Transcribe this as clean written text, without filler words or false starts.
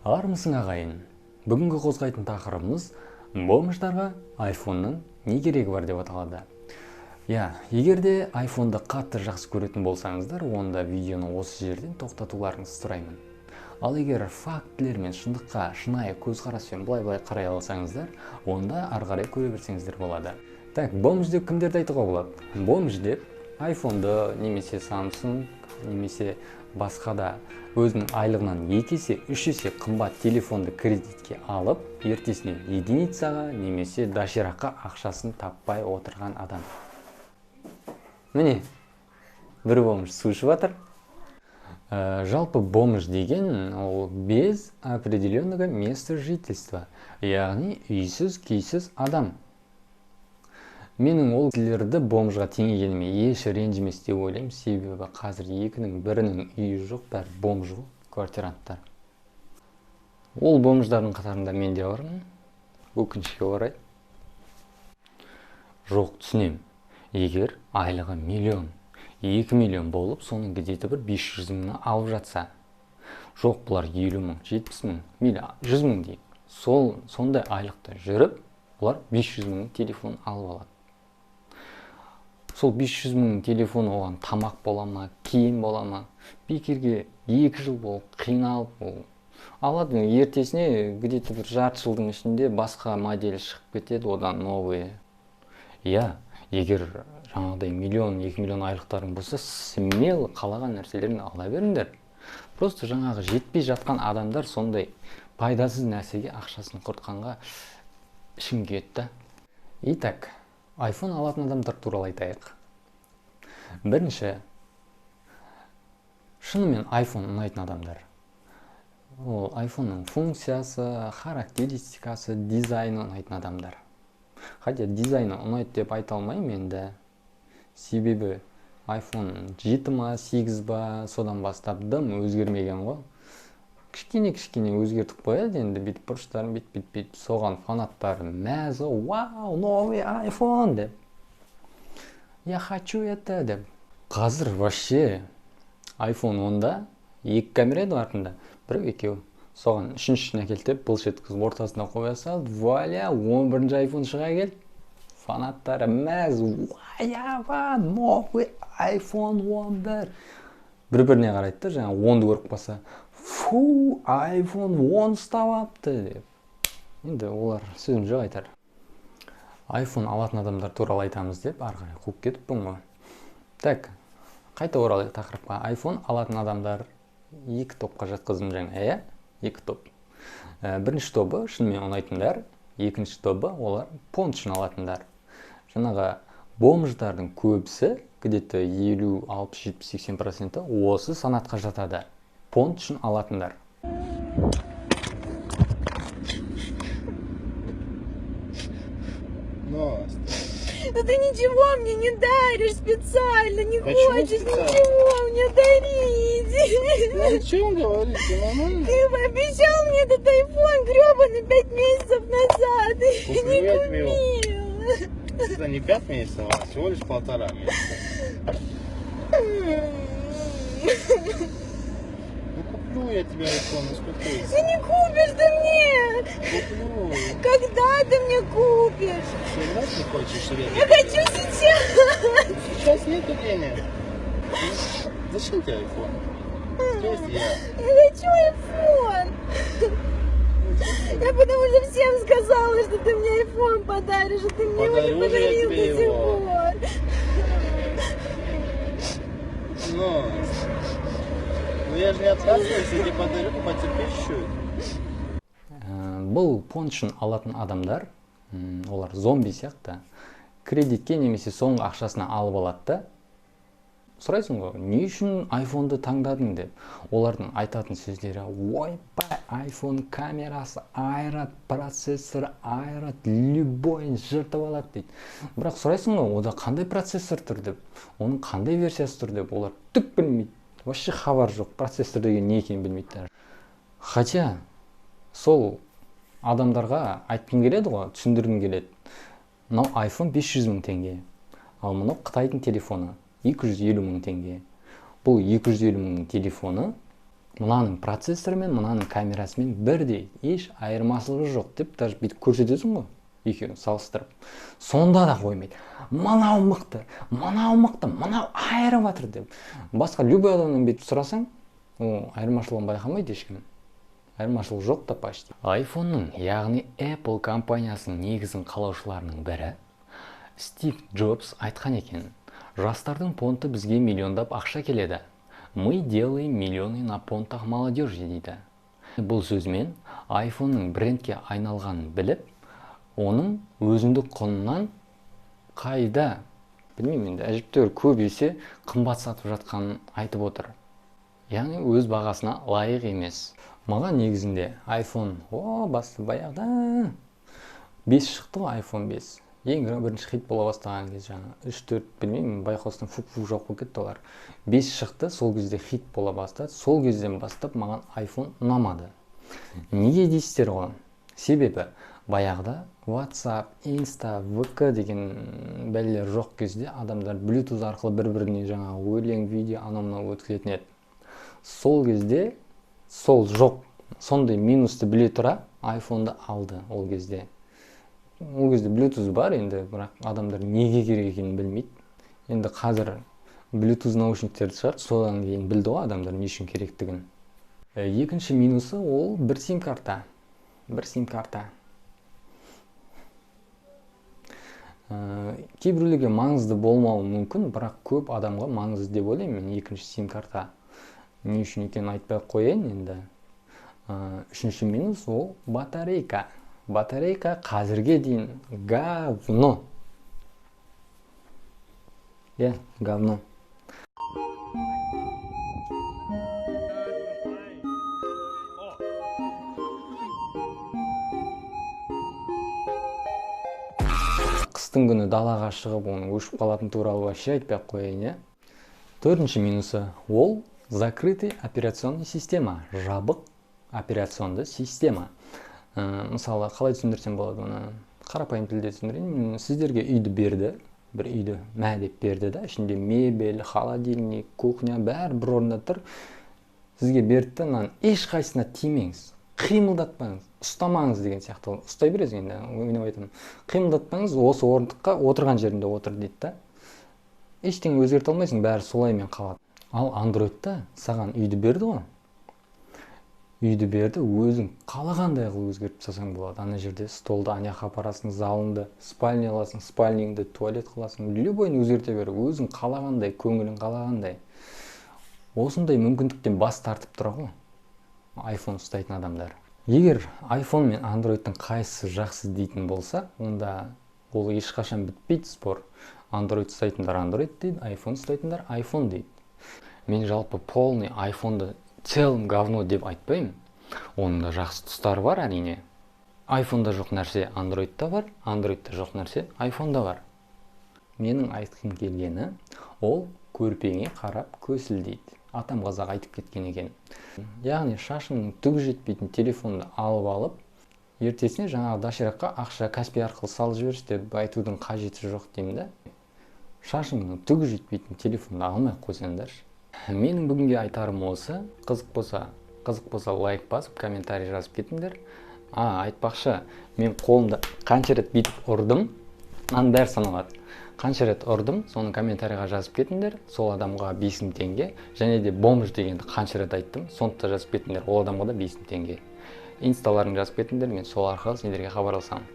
Армысың ағайын. Бүгінгі қозғайтын тақырыбымыз бомждарға айфонның не керегі бар деп аталады. Егер де айфонды қатты жақсы көретін болсаңыздар, онда видеоны осы жерден тоқтатуларыңызды сұраймын. Ал егер фактілер мен шындыққа шынайы көзқараспен былай қарай алсаңыздар, онда ары қарай көре берсеңіздер болады. Бомж деп кімдерді айтуға болады? Бомж деп айфонды немесе Samsung немесе басқа да өзінің айлығынан 2 есе, 3 есе қымбат телефонды кредитке алып, ертесіне единицаға немесе доширакқа ақшасын таппай отырған адам. Міне, бір бомж су ішіп жатыр. Жалпы бомж деген ол без определенного места жительства, яғни үйсіз, күйсіз адам. Менің ол кісілерді бомжға теңегеніме еш ренжімес деп ойлаймын, себебі қазір екінің бірінің үйі жоқ, бәрі бомж ғой, квартиранттар. Ол бомждардың қатарында мен де бармын, өкінішке орай. Жоқ, түсінем. Егер айлығы миллион, 2 миллион болып, соның где-то бір 500 мыңны алып жатса. Жоқ, бұлар 50 мың, 70 мың, 100 мың дейік. Сондай айлықта жүріп, бұлар 500 мыңның телефонын алып алады. Сол 500 мыңның телефоны оған тамақ бола ма, киім бола ма, бекерге 2 жыл болып қиналып алады. Ертесіне где-то бір жарты жылдың ішінде басқа модель шығып кетеді, одан новый. Егер жаңағыдай миллион, 2 миллион айлықтарың болса, смело қалаған нәрселерін ала беріңдер. Просто жаңағы жетпей жатқан адамдар сондай пайдасыз нәрсеге ақшасын құртқанға ішім кетті. Итак, айфон алатын адамдар туралы айтайық. Бірінші, шынымен айфон ұнайтын адамдар. Ол айфонның функциясы, характеристикасы, дизайны ұнайтын адамдар. Хотя дизайны ұнайды деп айта алмаймын енді. Себебі айфон 7 ма, 8 ба, содан бастап дым өзгермеген ғой. Кішкене өзгертіп қояды, енді бүйтіп бұрыштарын бүйтіп соған фанаттар мәз, вау, новый айфон деп. Я хочу это деп. Қазір вообще айфон 10-да 2 камера еді артында, бір екеу. Соған үшіншісін әкелтіп, бұлш еткізіп ортасына қоя салды, валя, 11-ші айфон шыға келді. Фанаттары мәз, ваява, новый айфон 11. Бір-біріне қарайды, жаңа 10-ды көріп қалса, фу, айфон 10 ұстап апты деп. Енді олар сөзім жоқ айтар. Айфон алатын адамдар туралы айтамыз деп, ары қарай қуып кетіппін ғой. Қайта оралайық тақырыпқа. Айфон алатын адамдар 2 топқа жатқыздым жаңа, 2 топ. Бірінші тобы шынымен ұнайтындар, екінші тобы олар понт үшін алатындар. Жаңағы бомждардың көбісі, где-то 50, 60, 70, 80% осы санатқа жатады. Понт үшін алатындар. Но ты ничего мне не даришь специально, не хочешь ничего мне дарить. Ну о чем говоришь, ты нормально? Ты пообещал мне этот айфон гребаный 5 месяцев назад, и не купил. Это не 5 месяцев, а всего лишь 1,5 месяца. Ну куплю я тебе айфон, успокойся. Ты не купишь ты мне. Куплю. Когда ты мне купишь? Всегда ты хочешь или Я хочу сейчас. Сейчас нету денег. Зачем тебе айфон? Есть я. Я хочу айфон. Я потому что всем сказала, что ты мне айфон подаришь, а ты мне его не Подарю же я подарил тебе до сих его. пор. Но я же не отказываюсь, я тебе подарю, потерпи чуть-чуть. Бұл понт үшін алатын адамдар, олар зомби сияқты, кредитке немесе соңғы ақшасына алып алады да. Сұрайсың ғой, не үшін айфонды таңдадың деп. Олардың айтатын сөздері, ойбай, айфон камерасы айрат, процессор айрат, любойын жыртып алады дейді. Бірақ сұрайсың ғой, ода қандай процессор тұр деп, оның қандай версиясы тұр деп, олар түк білмейді. Вообще хабар жоқ, процессор деген не екенін білмейді. Хотя, сол адамдарға айтқым келеді ғой, түсіндіргім келеді. Мынау iPhone 500 мың теңге, ал мынау Қытайдың телефоны 250 мың теңге. Бұл 250 мыңның телефоны мынаның процессорымен мынаның камерасымен бірдей, еш айырмашылығы жоқ деп даже бүйтіп көрсетесің ғой, екеуін салыстырып. Сонда да қоймайды. Мынау мықты, мынау айырып жатыр деп. Басқа любой адамнан бүйтіп сұрасаң, ол айырмашылығын байқамайды ешкім. Айырмашылық жоқ та почти. iPhone-ның, яғни Apple компаниясының негізін қалаушыларының бірі Стив Джобс айтқан екен: жастардың понты бізге миллиондап ақша келеді. Мы делаем миллионы на понтах молодежи дейді. Бұл сөзмен iPhone-ның брендке айналғанын біліп, оның өзіндік құнынан қайда, білмеймін енді, әжептәуір көп есе қымбат сатып жатқанын айтып отыр. Яғни өз бағасына лайық емес. Маған негізінде iPhone, басты баяғда 5 шықты ғой, iPhone 5. Ең бірінші хит бола бастаған кез, жаңа 3-4, білмеймін, байқаусыздан фук-фук жоқ болып кетті олар. 5 шықты, сол кезде хит бола бастады. Сол кезден бастап маған iPhone ұнамады. Неге дейсіздер ғой? Себебі баяғда WhatsApp, Insta, VK деген бәлелер жоқ кезде адамдар Bluetooth арқылы бір-біріне жаңа өлең, видео, анау-мынау өткізетін еді. Сол кезде сол жоқ. Сондай минусты біле тұра iPhone-ды алды ол кезде. Ол кезде Bluetooth бар енді, бірақ адамдар неге керек екенін білмейді. Енді қазір Bluetooth наушниктерді шығар, содан кейін білді ғой адамдар не үшін керектігін. Екінші минусы ол бір сим-карта. Кейбіреулерге маңызды болмауы мүмкін, бірақ көп адамға маңызды деп ойлаймын мен екінші сим-карта. Не үшін екенін айтпай қояйын енді. Үшінші минус ол батарейка. Батарейка қазірге дейін говно. Говно. Қыстың күні далаға шығып, оның өшіп қалатын туралы вообще айтпай қояйын. Төртінші минусы ол закрытый операционный система, жабық операционды система. Мысалы, қалай түсіндірсем болады оны? Қарапайым тілде түсіндірейін. Сіздерге үйді берді, бір үйді деп берді да, ішінде мебель, холодильник, кухня, бәрі бір орында тұр. Сізге берді, ешқайсысына тимеңіз, қимылдатпаңыз, ұстамаңыз деген сияқты. Ұстай бересіз енді, ойнап айтамын. Қимылдатпаңыз, осы орындыққа отырған жерінде отыр дейді да. Ештеңе өзгерте алмайсың, бәрі солаймен қалады. Ал Android-та саған үйді берді ғой. Үйді берді, өзің қалағандай қылып өзгертіп тастасаң болады. Ана жерде столды ана жаққа апарасың, залыңды, спальня аласың, спальнingді туалет қыласың, любойын өзгерте бер, өзің қалағандай, көңілің қалағандай. Осындай мүмкіндіктен бас тартып тұра ғой iPhone ұстайтын адамдар. Егер iPhone мен Android-тың қайсысы жақсы дейтін болса, онда ол ешқашан бітпейді спор. Android ұстайтындар Android дейді, iPhone ұстайтындар iPhone дейді. Мен жалпы полный iPhone-ды целым говно деп айтпаймын. Оның да жақсы тұстары бар әрине. iPhone-да жоқ нәрсе Android-та бар, Android-та жоқ нәрсе iPhone-да бар. Менің айтқым келгені, ол көрпеңе қарап көсіл дейді. Атам қазақ айтып кеткен екен. Яғни шашыңның түгі жетпейтін телефонды алып, ертесіне жаңағы доширакқа ақша Каспи арқылы салып жіберші деп айтудың қажеті жоқ деймін да. Шашыңның түгі жетпейтін телефонды алмай қойсаңдаршы. Менің бүгінге айтарым осы. Қызық болса лайк басып, комментарий жазып кетіңдер. Айтпақшы, мен қолымда қанша рет бүйтіп ұрдым, бәрі саналады. Қанша рет ұрдым, соны комментарийға жазып кетіңдер. Сол адамға 5000 теңге, және де бомж дегенді қанша рет айттым, соны да жазып кетіңдер. Ол адамға да 5000 теңге. Инсталарың жазып кетіңдер, мен сол арқылы сендерге хабарласамын.